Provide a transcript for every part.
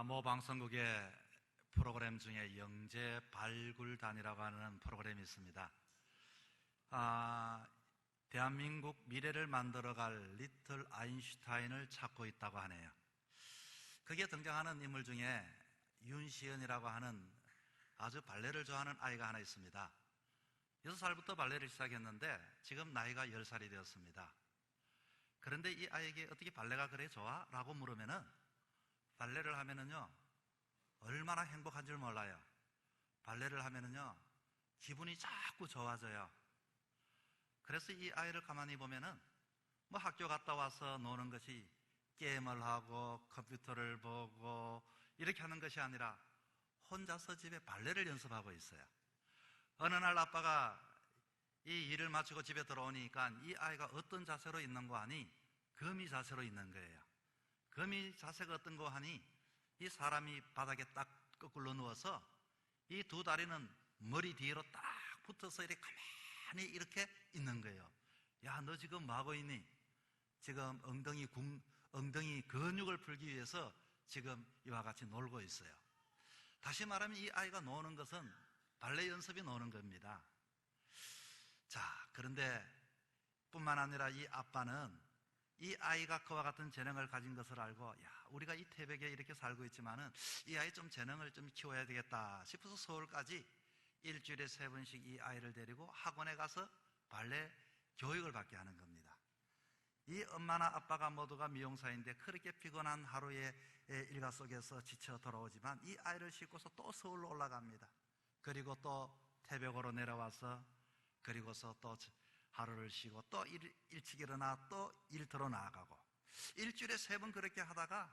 모 방송국의 프로그램 중에 영재 발굴단이라고 하는 프로그램이 있습니다. 대한민국 미래를 만들어갈 리틀 아인슈타인을 찾고 있다고 하네요. 거기에 등장하는 인물 중에 윤시연이라고 하는 아주 발레를 좋아하는 아이가 하나 있습니다. 6살부터 발레를 시작했는데 지금 나이가 10살이 되었습니다. 그런데 이 아이에게 어떻게 발레가 그래 좋아? 라고 물으면은 발레를 하면은요 얼마나 행복한 줄 몰라요. 발레를 하면은요 기분이 자꾸 좋아져요. 그래서 이 아이를 가만히 보면은 뭐 학교 갔다 와서 노는 것이 게임을 하고 컴퓨터를 보고 이렇게 하는 것이 아니라 혼자서 집에 발레를 연습하고 있어요. 어느 날 아빠가 이 일을 마치고 집에 들어오니까 이 아이가 어떤 자세로 있는 거 하니 거미 자세로 있는 거예요. 거미 자세가 어떤 거 하니 이 사람이 바닥에 딱 거꾸로 누워서 이 두 다리는 머리 뒤로 딱 붙어서 이렇게 가만히 이렇게 있는 거예요. 야, 너 지금 뭐 하고 있니? 지금 엉덩이 근육을 풀기 위해서 지금 이와 같이 놀고 있어요. 다시 말하면 이 아이가 노는 것은 발레 연습이 노는 겁니다. 자, 그런데 뿐만 아니라 이 아빠는 이 아이가 그와 같은 재능을 가진 것을 알고, 야, 우리가 이 태백에 이렇게 살고 있지만은 이 아이 좀 재능을 좀 키워야 되겠다 싶어서 서울까지 일주일에 3번씩 이 아이를 데리고 학원에 가서 발레 교육을 받게 하는 겁니다. 이 엄마나 아빠가 모두가 미용사인데 그렇게 피곤한 하루의 일과 속에서 지쳐 돌아오지만 이 아이를 싣고서 또 서울로 올라갑니다. 그리고 또 태백으로 내려와서 그리고서 또 하루를 쉬고 또 일찍 일어나 또 일터로 나아가고 일주일에 3번 그렇게 하다가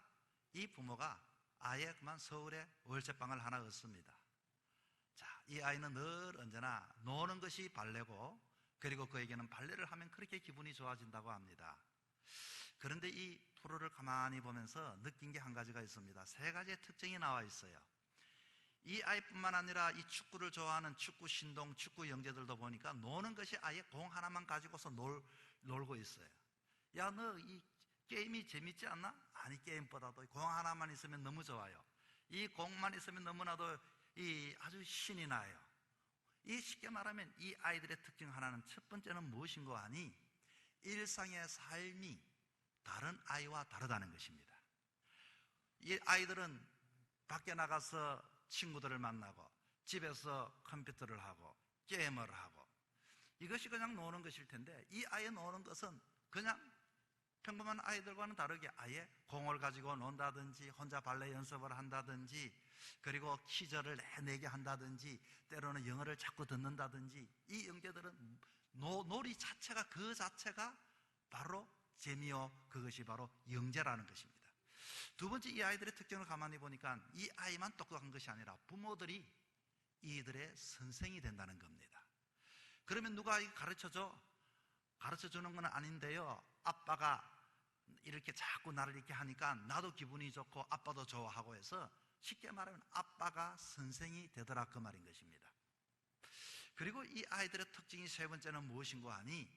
이 부모가 아예 그만 서울에 월세방을 하나 얻습니다. 자, 이 아이는 늘 언제나 노는 것이 발레고 그리고 그에게는 발레를 하면 그렇게 기분이 좋아진다고 합니다. 그런데 이 프로를 가만히 보면서 느낀 게 한 가지가 있습니다. 3가지의 특징이 나와 있어요. 이 아이뿐만 아니라 이 축구를 좋아하는 축구 신동, 축구 영재들도 보니까 노는 것이 아예 공 하나만 가지고서 놀고 있어요. 야, 너 이 게임이 재밌지 않나? 아니, 게임보다도 공 하나만 있으면 너무 좋아요. 이 공만 있으면 너무나도 아주 신이 나요. 이 쉽게 말하면 이 아이들의 특징 하나는 첫 번째는 무엇인고 하니 일상의 삶이 다른 아이와 다르다는 것입니다. 이 아이들은 밖에 나가서 친구들을 만나고 집에서 컴퓨터를 하고 게임을 하고 이것이 그냥 노는 것일 텐데 이 아이 노는 것은 그냥 평범한 아이들과는 다르게 아예 공을 가지고 논다든지 혼자 발레 연습을 한다든지 그리고 퀴즈를 내게 한다든지 때로는 영어를 자꾸 듣는다든지 이 영재들은 놀이 자체가 그 자체가 바로 재미요 그것이 바로 영재라는 것입니다. 두 번째 이 아이들의 특징을 가만히 보니까 이 아이만 똑똑한 것이 아니라 부모들이 이들의 선생이 된다는 겁니다. 그러면 누가 가르쳐줘? 가르쳐주는 건 아닌데요 아빠가 이렇게 자꾸 나를 이렇게 하니까 나도 기분이 좋고 아빠도 좋아하고 해서 쉽게 말하면 아빠가 선생이 되더라 그 말인 것입니다. 그리고 이 아이들의 특징이 3번째는 무엇인고 하니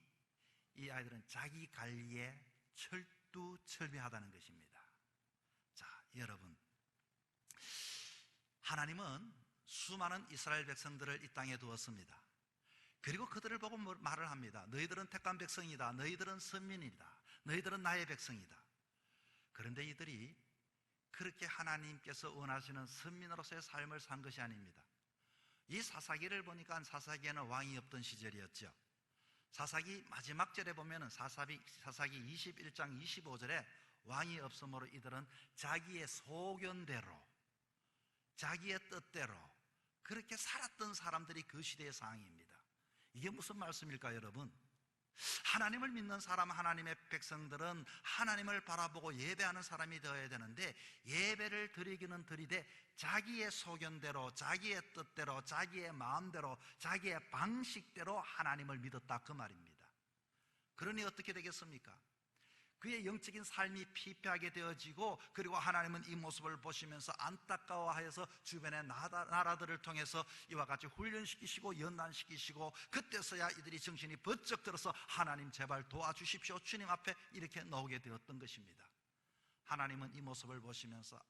이 아이들은 자기 관리에 철두철미하다는 것입니다. 자, 여러분, 하나님은 수많은 이스라엘 백성들을 이 땅에 두었습니다. 그리고 그들을 보고 말을 합니다. 너희들은 택한 백성이다. 너희들은 선민이다. 너희들은 나의 백성이다. 그런데 이들이 그렇게 하나님께서 원하시는 선민으로서의 삶을 산 것이 아닙니다. 이 사사기를 보니까 사사기에는 왕이 없던 시절이었죠. 사사기 마지막 절에 보면 사사기 21장 25절에 왕이 없으므로 이들은 자기의 소견대로 자기의 뜻대로 그렇게 살았던 사람들이 그 시대의 상황입니다. 이게 무슨 말씀일까요, 여러분? 하나님을 믿는 사람, 하나님의 백성들은 하나님을 바라보고 예배하는 사람이 되어야 되는데 예배를 드리기는 드리되 자기의 소견대로, 자기의 뜻대로, 자기의 마음대로, 자기의 방식대로 하나님을 믿었다 그 말입니다. 그러니 어떻게 되겠습니까? 그의 영적인 삶이 피폐하게 되어지고 그리고 하나님은 이 모습을 보시면서 안타까워하여서 주변의 나라들을 통해서 이와 같이 훈련시키시고 연단시키시고 그때서야 이들이 정신이 번쩍 들어서 하나님 제발 도와주십시오 주님 앞에 이렇게 나오게 되었던 것입니다. 하나님은 이 모습을 보시면서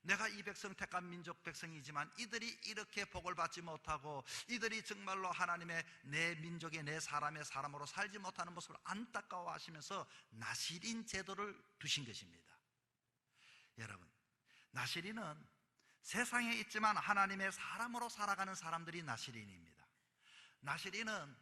내가 이 백성 택한 민족 백성이지만 이들이 이렇게 복을 받지 못하고 이들이 정말로 하나님의 내 민족의 내 사람의 사람으로 살지 못하는 모습을 안타까워하시면서 나실인 제도를 두신 것입니다. 여러분, 나실인은 세상에 있지만 하나님의 사람으로 살아가는 사람들이 나실인입니다. 나실인은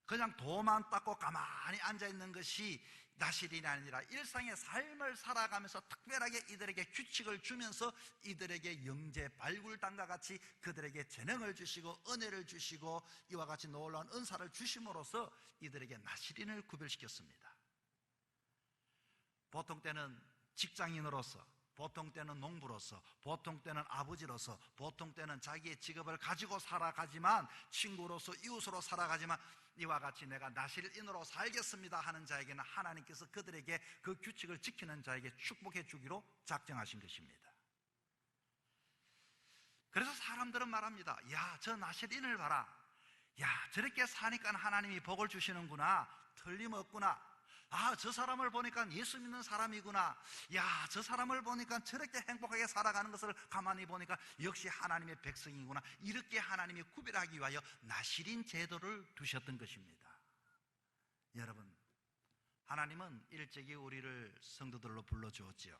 그냥 도만 닦고 가만히 앉아있는 것이 나실인이 아니라 일상의 삶을 살아가면서 특별하게 이들에게 규칙을 주면서 이들에게 영재 발굴단과 같이 그들에게 재능을 주시고 은혜를 주시고 이와 같이 놀라운 은사를 주심으로써 이들에게 나실인을 구별시켰습니다. 보통 때는 직장인으로서, 보통 때는 농부로서, 보통 때는 아버지로서, 보통 때는 자기의 직업을 가지고 살아가지만, 친구로서 이웃으로 살아가지만 이와 같이 내가 나실인으로 살겠습니다 하는 자에게는 하나님께서 그들에게 그 규칙을 지키는 자에게 축복해 주기로 작정하신 것입니다. 그래서 사람들은 말합니다. 야, 저 나실인을 봐라. 야, 저렇게 사니까 하나님이 복을 주시는구나. 틀림없구나. 아, 저 사람을 보니까 예수 믿는 사람이구나. 야, 저 사람을 보니까 저렇게 행복하게 살아가는 것을 가만히 보니까 역시 하나님의 백성이구나. 이렇게 하나님이 구별하기 위하여 나실인 제도를 두셨던 것입니다. 여러분, 하나님은 일찍이 우리를 성도들로 불러주었지요.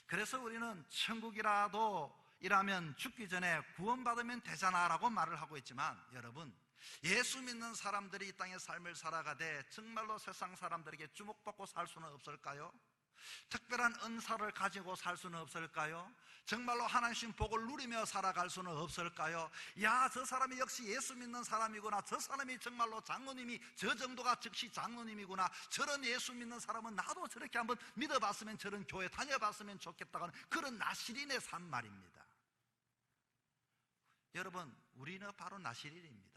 그래서 우리는 천국이라도 이라면 죽기 전에 구원받으면 되잖아 라고 말을 하고 있지만, 여러분, 예수 믿는 사람들이 이 땅의 삶을 살아가되 정말로 세상 사람들에게 주목받고 살 수는 없을까요? 특별한 은사를 가지고 살 수는 없을까요? 정말로 하나님 복을 누리며 살아갈 수는 없을까요? 야, 저 사람이 역시 예수 믿는 사람이구나. 저 사람이 정말로 장로님이 저 정도가 즉시 장로님이구나. 저런 예수 믿는 사람은 나도 저렇게 한번 믿어봤으면, 저런 교회 다녀봤으면 좋겠다는 그런 나실인의 삶 말입니다. 여러분, 우리는 바로 나실인입니다.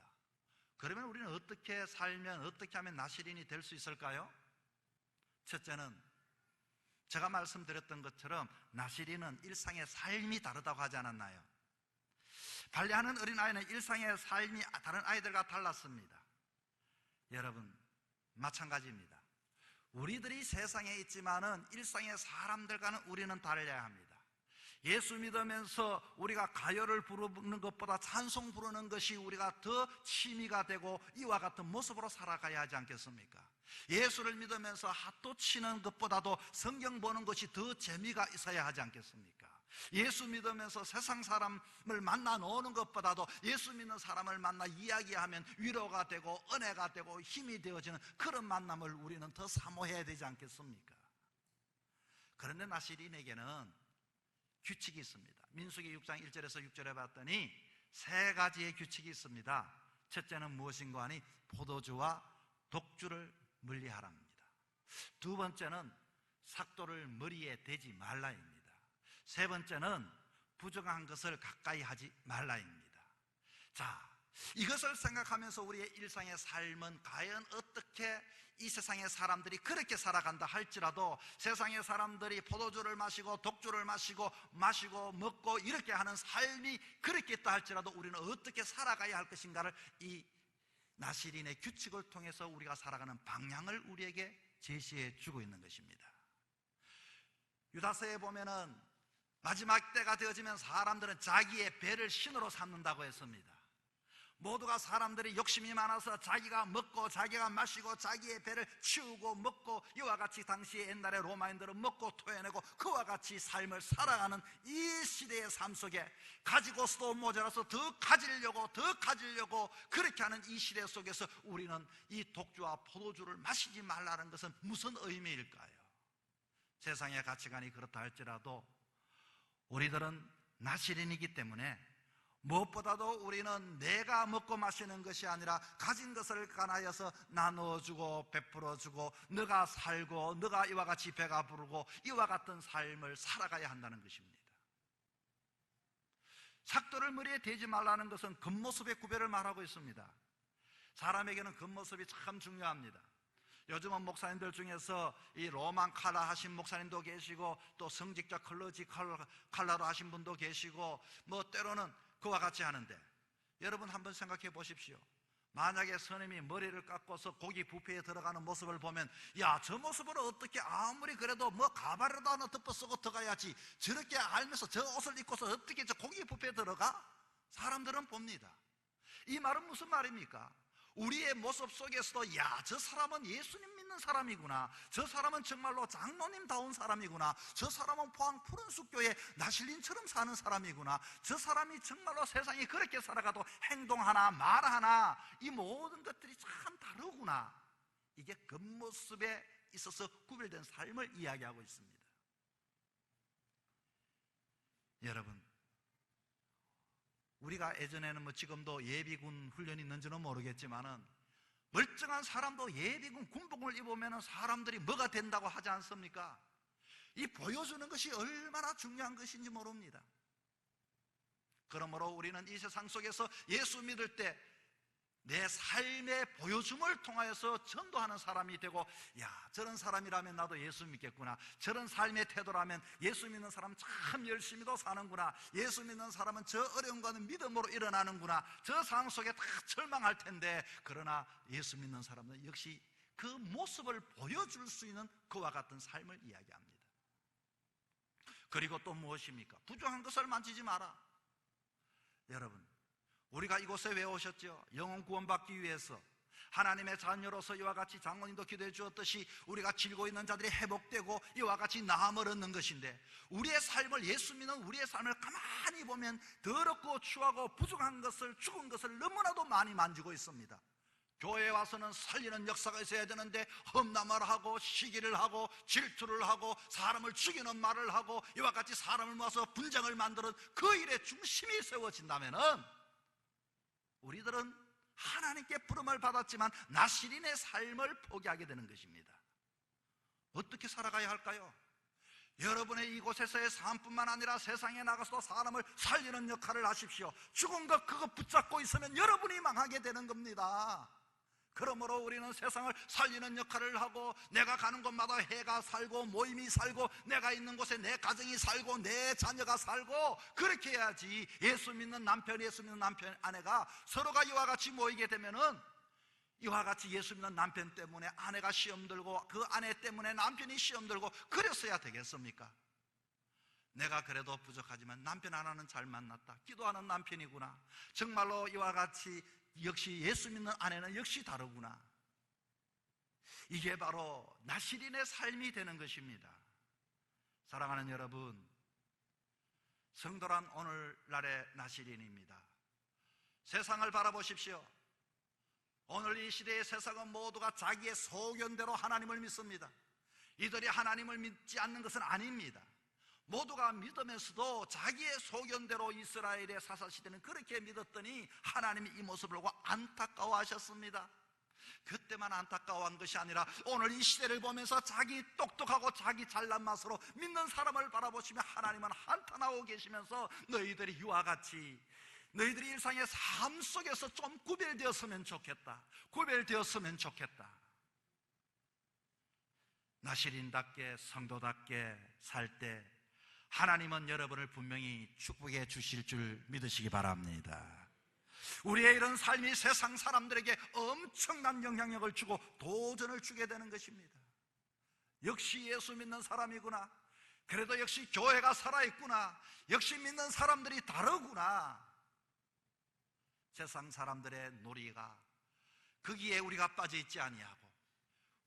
그러면 우리는 어떻게 살면, 어떻게 하면 나실인이 될 수 있을까요? 첫째는 제가 말씀드렸던 것처럼 나실인은 일상의 삶이 다르다고 하지 않았나요? 발리하는 어린아이는 일상의 삶이 다른 아이들과 달랐습니다. 여러분, 마찬가지입니다. 우리들이 세상에 있지만은 일상의 사람들과는 우리는 달라야 합니다. 예수 믿으면서 우리가 가요를 부르는 것보다 찬송 부르는 것이 우리가 더 취미가 되고 이와 같은 모습으로 살아가야 하지 않겠습니까? 예수를 믿으면서 핫도 치는 것보다도 성경 보는 것이 더 재미가 있어야 하지 않겠습니까? 예수 믿으면서 세상 사람을 만나 노는 것보다도 예수 믿는 사람을 만나 이야기하면 위로가 되고 은혜가 되고 힘이 되어지는 그런 만남을 우리는 더 사모해야 되지 않겠습니까? 그런데 나실인에게는 규칙이 있습니다. 민수기 6장 1절에서 6절에 봤더니 세 가지의 규칙이 있습니다. 첫째는 무엇인가 하니 포도주와 독주를 멀리하랍니다. 두 번째는 삭도를 머리에 대지 말라입니다. 세 번째는 부정한 것을 가까이 하지 말라입니다. 자, 이것을 생각하면서 우리의 일상의 삶은 과연 어떻게 이 세상의 사람들이 그렇게 살아간다 할지라도, 세상의 사람들이 포도주를 마시고 독주를 마시고 먹고 이렇게 하는 삶이 그렇게 있다 할지라도 우리는 어떻게 살아가야 할 것인가를 이 나실인의 규칙을 통해서 우리가 살아가는 방향을 우리에게 제시해 주고 있는 것입니다. 유다서에 보면은 마지막 때가 되어지면 사람들은 자기의 배를 신으로 삼는다고 했습니다. 모두가 사람들이 욕심이 많아서 자기가 먹고 자기가 마시고 자기의 배를 치우고 먹고 이와 같이 당시에 옛날에 로마인들은 먹고 토해내고 그와 같이 삶을 살아가는 이 시대의 삶 속에 가지고서도 모자라서 더 가지려고 그렇게 하는 이 시대 속에서 우리는 이 독주와 포도주를 마시지 말라는 것은 무슨 의미일까요? 세상의 가치관이 그렇다 할지라도 우리들은 나실인이기 때문에 무엇보다도 우리는 내가 먹고 마시는 것이 아니라 가진 것을 간하여서 나누어주고 베풀어주고 너가 살고 너가 이와 같이 배가 부르고 이와 같은 삶을 살아가야 한다는 것입니다. 삭도를 머리에 대지 말라는 것은 겉모습의 구별을 말하고 있습니다. 사람에게는 겉모습이 참 중요합니다. 요즘은 목사님들 중에서 이 로만 칼라 하신 목사님도 계시고 또 성직자 클러지 칼라로 하신 분도 계시고 뭐 때로는 그와 같이 하는데, 여러분 한번 생각해 보십시오. 만약에 스님이 머리를 깎고서 고기 뷔페에 들어가는 모습을 보면, 야, 저 모습으로 어떻게 아무리 그래도 뭐 가발이라도 하나 덮어 쓰고 들어가야지, 저렇게 알면서 저 옷을 입고서 어떻게 저 고기 뷔페에 들어가? 사람들은 봅니다. 이 말은 무슨 말입니까? 우리의 모습 속에서도, 야, 저 사람은 예수님 믿는 사람이구나, 저 사람은 정말로 장로님다운 사람이구나, 저 사람은 포항 푸른숲교회 나실린처럼 사는 사람이구나, 저 사람이 정말로 세상에 그렇게 살아가도 행동하나 말하나 이 모든 것들이 참 다르구나, 이게 겉모습에 있어서 구별된 삶을 이야기하고 있습니다. 여러분, 우리가 예전에는 뭐 지금도 예비군 훈련이 있는지는 모르겠지만은, 멀쩡한 사람도 예비군 군복을 입으면 사람들이 뭐가 된다고 하지 않습니까? 이 보여주는 것이 얼마나 중요한 것인지 모릅니다. 그러므로 우리는 이 세상 속에서 예수 믿을 때 내 삶의 보여줌을 통하여서 전도하는 사람이 되고, 야, 저런 사람이라면 나도 예수 믿겠구나, 저런 삶의 태도라면 예수 믿는 사람 참 열심히도 사는구나, 예수 믿는 사람은 저 어려운 거는 믿음으로 일어나는구나, 저 상황 속에 다 절망할 텐데, 그러나 예수 믿는 사람은 역시 그 모습을 보여줄 수 있는 그와 같은 삶을 이야기합니다. 그리고 또 무엇입니까? 부정한 것을 만지지 마라. 여러분, 우리가 이곳에 왜 오셨죠? 영혼 구원받기 위해서, 하나님의 자녀로서 이와 같이 장로님도 기도해 주었듯이 우리가 질고 있는 자들이 회복되고 이와 같이 나음을 얻는 것인데, 우리의 삶을, 예수 믿는 우리의 삶을 가만히 보면 더럽고 추하고 부족한 것을, 죽은 것을 너무나도 많이 만지고 있습니다. 교회에 와서는 살리는 역사가 있어야 되는데 험담을 하고 시기를 하고 질투를 하고 사람을 죽이는 말을 하고 이와 같이 사람을 모아서 분쟁을 만드는 그 일의 중심이 세워진다면은, 우리들은 하나님께 부름을 받았지만 나실인의 삶을 포기하게 되는 것입니다. 어떻게 살아가야 할까요? 여러분의 이곳에서의 삶뿐만 아니라 세상에 나가서도 사람을 살리는 역할을 하십시오. 죽은 것 그거 붙잡고 있으면 여러분이 망하게 되는 겁니다. 그러므로 우리는 세상을 살리는 역할을 하고, 내가 가는 곳마다 해가 살고 모임이 살고 내가 있는 곳에 내 가정이 살고 내 자녀가 살고, 그렇게 해야지 예수 믿는 남편, 예수 믿는 남편, 아내가 서로가 이와 같이 모이게 되면은, 이와 같이 예수 믿는 남편 때문에 아내가 시험 들고 그 아내 때문에 남편이 시험 들고 그랬어야 되겠습니까? 내가 그래도 부족하지만 남편 하나는 잘 만났다, 기도하는 남편이구나, 정말로 이와 같이 역시 예수 믿는 아내는 역시 다르구나, 이게 바로 나실인의 삶이 되는 것입니다. 사랑하는 여러분, 성도란 오늘날의 나실인입니다. 세상을 바라보십시오. 오늘 이 시대의 세상은 모두가 자기의 소견대로 하나님을 믿습니다. 이들이 하나님을 믿지 않는 것은 아닙니다. 모두가 믿으면서도 자기의 소견대로 이스라엘의 사사시대는 그렇게 믿었더니 하나님이 이 모습을 보고 안타까워하셨습니다. 그때만 안타까워한 것이 아니라 오늘 이 시대를 보면서 자기 똑똑하고 자기 잘난 맛으로 믿는 사람을 바라보시며 하나님은 한탄하고 계시면서, 너희들이 이와 같이 너희들이 일상의 삶 속에서 좀 구별되었으면 좋겠다, 구별되었으면 좋겠다. 나실인답게 성도답게 살 때 하나님은 여러분을 분명히 축복해 주실 줄 믿으시기 바랍니다. 우리의 이런 삶이 세상 사람들에게 엄청난 영향력을 주고 도전을 주게 되는 것입니다. 역시 예수 믿는 사람이구나, 그래도 역시 교회가 살아있구나, 역시 믿는 사람들이 다르구나. 세상 사람들의 놀이가 거기에 우리가 빠져있지 아니하고,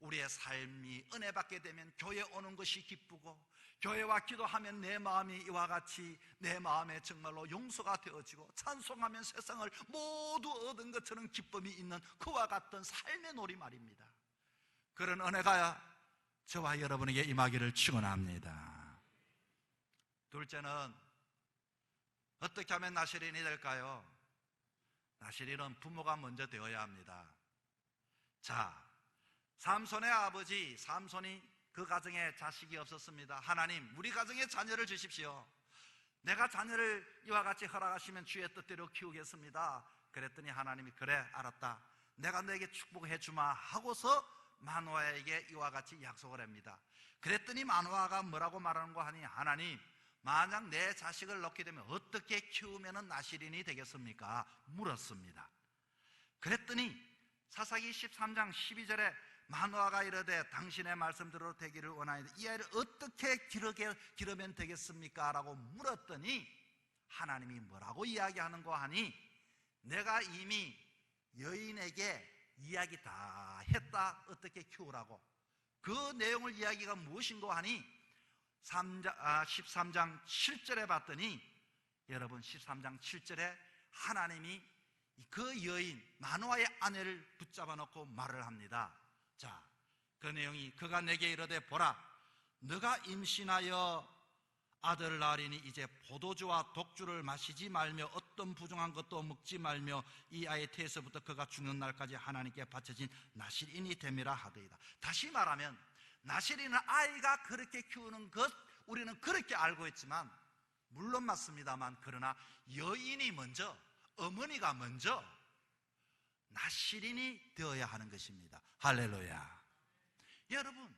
우리의 삶이 은혜 받게 되면 교회 오는 것이 기쁘고, 교회와 기도하면 내 마음이 이와 같이 내 마음에 정말로 용서가 되어지고, 찬송하면 세상을 모두 얻은 것처럼 기쁨이 있는 그와 같은 삶의 놀이 말입니다. 그런 은혜가 저와 여러분에게 임하기를 축원합니다. 둘째는 어떻게 하면 나실인이 될까요? 나실인은 부모가 먼저 되어야 합니다. 자, 삼손의 아버지 삼손이 그 가정에 자식이 없었습니다. 하나님, 우리 가정에 자녀를 주십시오. 내가 자녀를 이와 같이 허락하시면 주의 뜻대로 키우겠습니다. 그랬더니 하나님이 그래 알았다, 내가 너에게 축복해 주마 하고서 마노아에게 이와 같이 약속을 합니다. 그랬더니 마노아가 뭐라고 말하는가 하니, 하나님, 만약 내 자식을 낳게 되면 어떻게 키우면 나실인이 되겠습니까? 물었습니다. 그랬더니 사사기 13장 12절에 마노아가 이르되 당신의 말씀대로 되기를 원하는데 이 아이를 어떻게 기르면 되겠습니까? 라고 물었더니 하나님이 뭐라고 이야기하는고 하니 내가 이미 여인에게 이야기 다 했다. 어떻게 키우라고. 그 내용을 이야기가 무엇인고 하니 13장 7절에 봤더니 여러분 13장 7절에 하나님이 그 여인 마노아의 아내를 붙잡아 놓고 말을 합니다. 자, 그 내용이 그가 내게 이르되 보라 너가 임신하여 아들을 낳으리니 이제 포도주와 독주를 마시지 말며 어떤 부정한 것도 먹지 말며 이 아이의 태에서부터 그가 죽는 날까지 하나님께 바쳐진 나실인이 됨이라 하더이다. 다시 말하면 나실인은 아이가 그렇게 키우는 것 우리는 그렇게 알고 있지만 물론 맞습니다만 그러나 여인이 먼저 어머니가 먼저 나실인이 되어야 하는 것입니다. 할렐루야. 여러분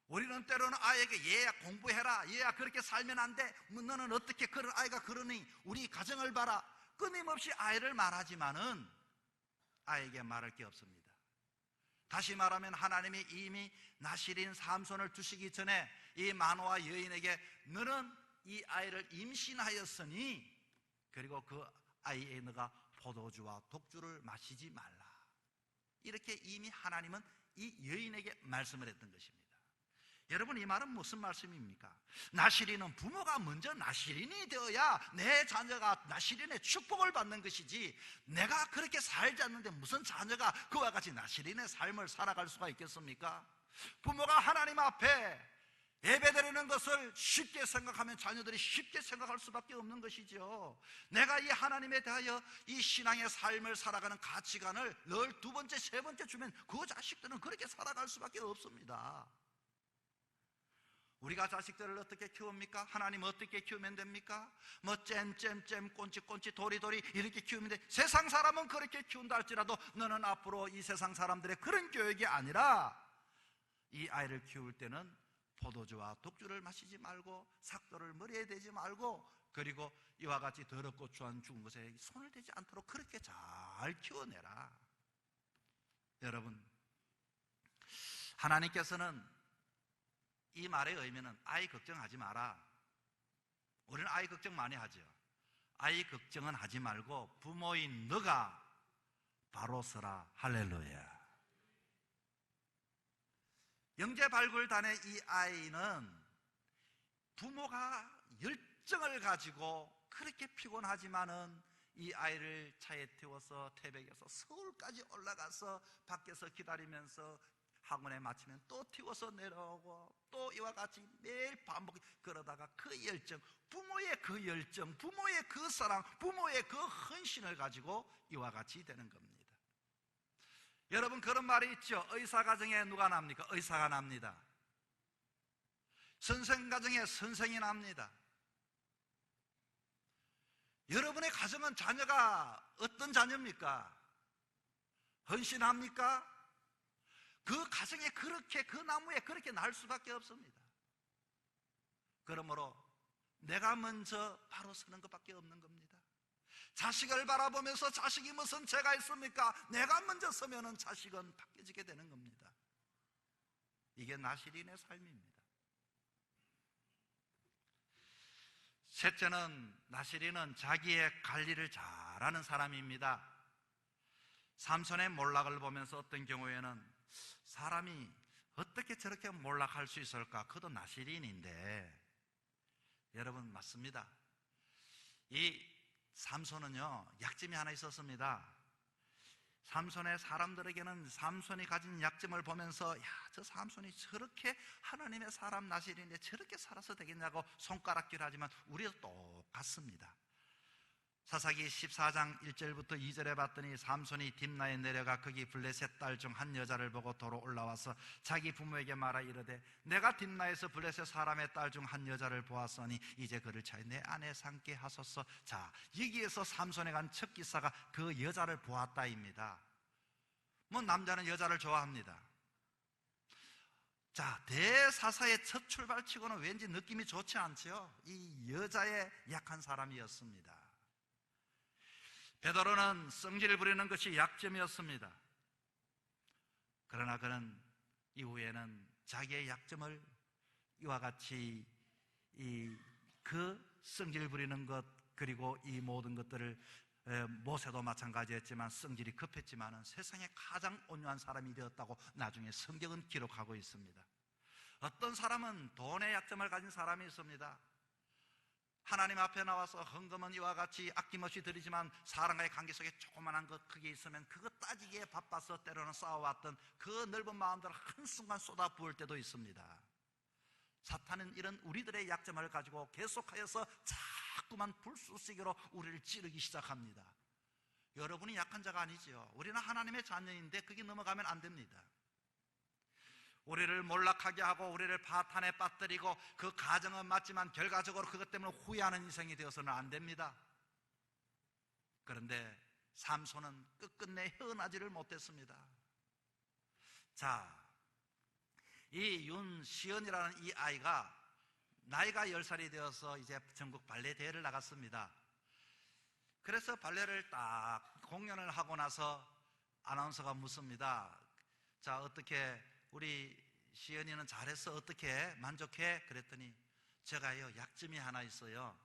우리는 때로는 아이에게 얘야 공부해라 얘야 그렇게 살면 안 돼 너는 어떻게 그런 아이가 그러니 우리 가정을 봐라 끊임없이 아이를 말하지만은 아이에게 말할 게 없습니다. 다시 말하면 하나님이 이미 나실인 삼손을 두시기 전에 이 마노아 여인에게 너는 이 아이를 임신하였으니 그리고 그 아이에 너가 포도주와 독주를 마시지 말라 이렇게 이미 하나님은 이 여인에게 말씀을 했던 것입니다. 여러분 이 말은 무슨 말씀입니까? 나실인은 부모가 먼저 나실인이 되어야 내 자녀가 나실인의 축복을 받는 것이지 내가 그렇게 살지 않는데 무슨 자녀가 그와 같이 나실인의 삶을 살아갈 수가 있겠습니까? 부모가 하나님 앞에 예배드리는 것을 쉽게 생각하면 자녀들이 쉽게 생각할 수밖에 없는 것이죠. 내가 이 하나님에 대하여 이 신앙의 삶을 살아가는 가치관을 늘 두 번째, 세 번째 주면 그 자식들은 그렇게 살아갈 수밖에 없습니다. 우리가 자식들을 어떻게 키웁니까? 하나님 어떻게 키우면 됩니까? 뭐 잼잼잼 꼰치꼰치 도리도리 이렇게 키우면 돼. 세상 사람은 그렇게 키운다 할지라도 너는 앞으로 이 세상 사람들의 그런 교육이 아니라 이 아이를 키울 때는 포도주와 독주를 마시지 말고 삭도를 머리에 대지 말고 그리고 이와 같이 더럽고 추한 죽은 것에 손을 대지 않도록 그렇게 잘 키워내라. 여러분 하나님께서는 이 말의 의미는 아이 걱정하지 마라. 우리는 아이 걱정 많이 하죠. 아이 걱정은 하지 말고 부모인 너가 바로 서라. 할렐루야. 영재발굴단의 이 아이는 부모가 열정을 가지고 그렇게 피곤하지만은 이 아이를 차에 태워서 태백에서 서울까지 올라가서 밖에서 기다리면서 학원에 마치면 또 튀어서 내려오고 또 이와 같이 매일 반복 그러다가 그 열정, 부모의 그 열정, 부모의 그 사랑, 부모의 그 헌신을 가지고 이와 같이 되는 겁니다. 여러분 그런 말이 있죠. 의사 가정에 누가 납니까? 의사가 납니다. 선생 가정에 선생이 납니다. 여러분의 가정은 자녀가 어떤 자녀입니까? 헌신합니까? 그 가정에 그렇게 그 나무에 그렇게 날 수밖에 없습니다. 그러므로 내가 먼저 바로 서는 것밖에 없는 겁니다. 자식을 바라보면서 자식이 무슨 죄가 있습니까? 내가 먼저 서면은 자식은 바뀌어지게 되는 겁니다. 이게 나실인의 삶입니다. 셋째는 나실인은 자기의 관리를 잘하는 사람입니다. 삼손의 몰락을 보면서 어떤 경우에는 사람이 어떻게 저렇게 몰락할 수 있을까? 그도 나실인인데 여러분 맞습니다. 이 삼손은요 약점이 하나 있었습니다. 삼손의 사람들에게는 삼손이 가진 약점을 보면서 야, 저 삼손이 저렇게 하나님의 사람 나실인데 저렇게 살아서 되겠냐고 손가락질 하지만 우리도 똑같습니다. 사사기 14장 1절부터 2절에 봤더니 삼손이 딥나에 내려가 거기 블레셋 딸 중 한 여자를 보고 도로 올라와서 자기 부모에게 말하 이르되 내가 딥나에서 블레셋 사람의 딸 중 한 여자를 보았으니 이제 그를 차에 내 아내 삼게 하소서. 자, 여기에서 삼손에 간 첫 기사가 그 여자를 보았다입니다. 뭐 남자는 여자를 좋아합니다. 자, 대사사의 첫 출발치고는 왠지 느낌이 좋지 않죠. 이 여자의 약한 사람이었습니다. 베드로는 성질을 부리는 것이 약점이었습니다. 그러나 그는 이후에는 자기의 약점을 이와 같이 그 성질 부리는 것, 그리고 이 모든 것들을, 모세도 마찬가지였지만 성질이 급했지만 세상에 가장 온유한 사람이 되었다고 나중에 성경은 기록하고 있습니다. 어떤 사람은 돈의 약점을 가진 사람이 있습니다. 하나님 앞에 나와서 헌금은 이와 같이 아낌없이 드리지만 사람과의 관계 속에 조그만한 것 크게 있으면 그것 따지기에 바빠서 때로는 싸워왔던 그 넓은 마음들을 한순간 쏟아부을 때도 있습니다. 사탄은 이런 우리들의 약점을 가지고 계속하여서 자꾸만 불쏘시개로 우리를 찌르기 시작합니다. 여러분이 약한 자가 아니지요. 우리는 하나님의 자녀인데 그게 넘어가면 안 됩니다. 우리를 몰락하게 하고 우리를 파탄에 빠뜨리고 그 가정은 맞지만 결과적으로 그것 때문에 후회하는 인생이 되어서는 안 됩니다. 그런데 삼손은 끝끝내 헤어나지를 못했습니다. 자, 이 윤시연이라는 이 아이가 나이가 10살이 되어서 이제 전국 발레 대회를 나갔습니다. 그래서 발레를 딱 공연을 하고 나서 아나운서가 묻습니다. 자, 어떻게 우리 시연이는 잘했어? 어떻게 만족해? 그랬더니 제가요, 약점이 하나 있어요.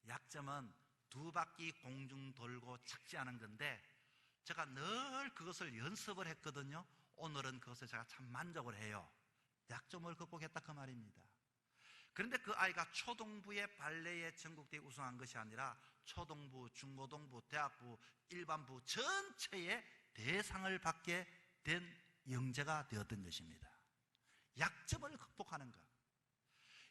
약점은 2바퀴 공중 돌고 착지하는 건데 제가 늘 그것을 연습을 했거든요. 오늘은 그것을 제가 참 만족을 해요. 약점을 극복했다 그 말입니다. 그런데 그 아이가 초동부의 발레에 전국대회 우승한 것이 아니라 초동부, 중고동부, 대학부, 일반부 전체에 대상을 받게 된 영재가 되었던 것입니다. 약점을 극복하는 것.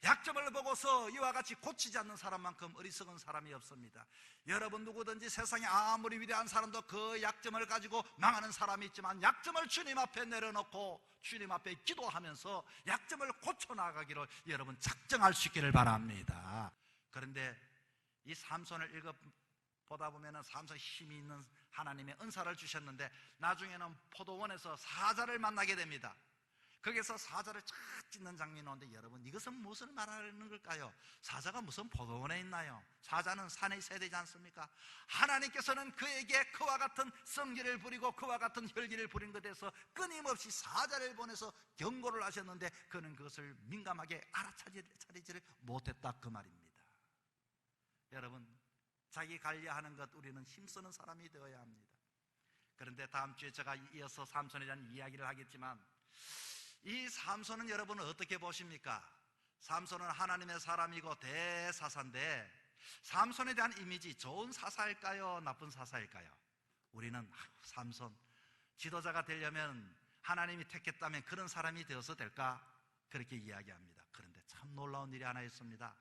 약점을 보고서 이와 같이 고치지 않는 사람만큼 어리석은 사람이 없습니다. 여러분 누구든지 세상에 아무리 위대한 사람도 그 약점을 가지고 망하는 사람이 있지만 약점을 주님 앞에 내려놓고 주님 앞에 기도하면서 약점을 고쳐나가기를 여러분 작정할 수 있기를 바랍니다. 그런데 이 삼손을 보다 보면 삼손 힘이 있는 하나님의 은사를 주셨는데 나중에는 포도원에서 사자를 만나게 됩니다. 거기서 사자를 착 찢는 장면이 나오는데 여러분 이것은 무엇을 말하는 걸까요? 사자가 무슨 포도원에 있나요? 사자는 산에 있어야 되지 않습니까? 하나님께서는 그에게 그와 같은 성질을 부리고 그와 같은 혈기를 부린 것에 대해서 끊임없이 사자를 보내서 경고를 하셨는데 그는 그것을 민감하게 알아차리지를 못했다 그 말입니다. 여러분 자기 관리하는 것 우리는 힘쓰는 사람이 되어야 합니다. 그런데 다음 주에 제가 이어서 삼손에 대한 이야기를 하겠지만 이 삼손은 여러분은 어떻게 보십니까? 삼손은 하나님의 사람이고 대사사인데 삼손에 대한 이미지 좋은 사사일까요? 나쁜 사사일까요? 우리는 삼손 지도자가 되려면 하나님이 택했다면 그런 사람이 되어서 될까? 그렇게 이야기합니다. 그런데 참 놀라운 일이 하나 있습니다.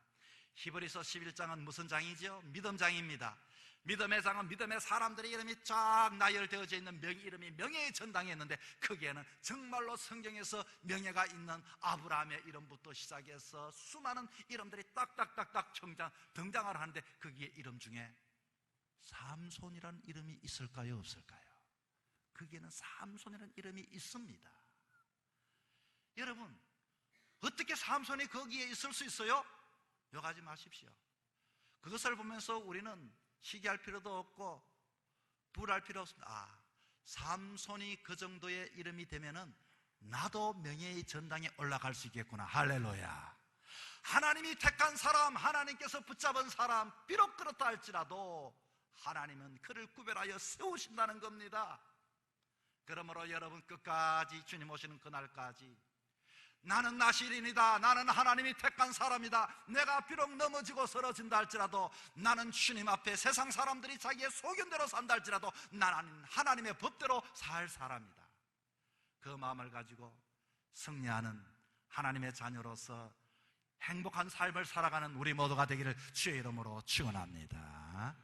히브리서 11장은 무슨 장이죠? 믿음장입니다. 믿음의 장은 믿음의 사람들의 이름이 쫙 나열되어져 있는 이름이 명예의 전당에 있는데 거기에는 정말로 성경에서 명예가 있는 아브라함의 이름부터 시작해서 수많은 이름들이 딱딱딱딱 등장을 하는데 거기에 이름 중에 삼손이라는 이름이 있을까요? 없을까요? 거기에는 삼손이라는 이름이 있습니다. 여러분 어떻게 삼손이 거기에 있을 수 있어요? 욕하지 마십시오. 그것을 보면서 우리는 시기할 필요도 없고 불할 필요 없습니다. 삼손이 그 정도의 이름이 되면은 나도 명예의 전당에 올라갈 수 있겠구나. 할렐루야. 하나님이 택한 사람, 하나님께서 붙잡은 사람, 비록 그렇다 할지라도 하나님은 그를 구별하여 세우신다는 겁니다. 그러므로 여러분 끝까지 주님 오시는 그날까지 나는 나시린이다. 나는 하나님이 택한 사람이다. 내가 비록 넘어지고 쓰러진다 할지라도 나는 주님 앞에 세상 사람들이 자기의 소견대로 산다 할지라도 나는 하나님의 법대로 살 사람이다. 그 마음을 가지고 승리하는 하나님의 자녀로서 행복한 삶을 살아가는 우리 모두가 되기를 주의 이름으로 축원합니다.